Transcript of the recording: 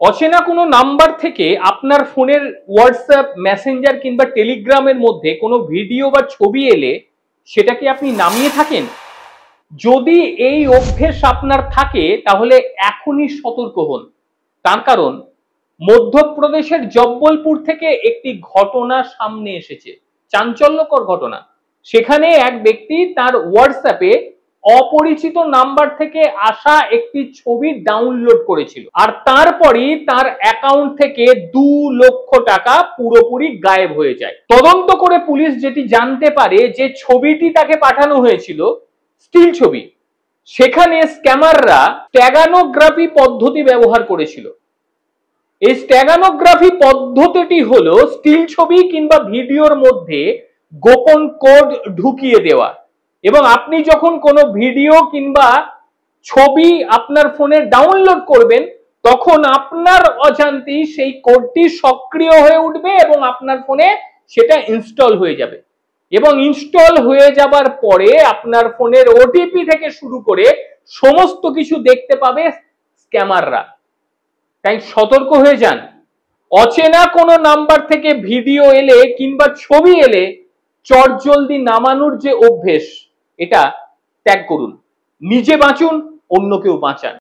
অচেনা কোনো নাম্বার থেকে আপনার ফোনের হোয়াটসঅ্যাপ, মেসেঞ্জার কিংবা টেলিগ্রামের মধ্যে কোনো ভিডিও বা ছবি এলে সেটা কি আপনি নামিয়ে থাকেন? যদি এই অভ্যেস আপনার থাকে তাহলে এখনই সতর্ক হন। তার কারণ মধ্যপ্রদেশের জব্বলপুর থেকে একটি ঘটনা সামনে এসেছে, চাঞ্চল্যকর ঘটনা। সেখানে এক ব্যক্তি তার হোয়াটসঅ্যাপে অপরিচিত নাম্বার থেকে আসা একটি ছবি ডাউনলোড করেছিল, আর তারপরই তার অ্যাকাউন্ট থেকে 2 লক্ষ টাকা পুরোপুরি গায়েব হয়ে যায়। তদন্ত করে পুলিশ যেটি জানতে পারে যে ছবিটি তাকে পাঠানো হয়েছিল স্টিল ছবি। সেখানে স্ক্যামাররা স্ট্যাগানোগ্রাফি পদ্ধতি ব্যবহার করেছিল। এই স্ট্যাগানোগ্রাফি পদ্ধতিটি হলো স্টিল ছবি কিংবা ভিডিওর মধ্যে গোপন কোড ঢুকিয়ে দেওয়া, এবং আপনি যখন কোনো ভিডিও কিংবা ছবি আপনার ফোনে ডাউনলোড করবেন তখন আপনার অজান্তেই সেই কোডটি সক্রিয় হয়ে উঠবে এবং আপনার ফোনে সেটা ইনস্টল হয়ে যাবে, এবং ইনস্টল হয়ে যাবার পরে আপনার ফোনের ওটিপি থেকে শুরু করে সমস্ত কিছু দেখতে পাবে স্ক্যামাররা। তাই সতর্ক হয়ে যান। অচেনা কোনো নাম্বার থেকে ভিডিও এলে কিংবা ছবি এলে চটজলদি নামানোর যে অভ্যেস, এটা ত্যাগ করুন। নিজে বাঁচুন, অন্যকেও বাঁচান।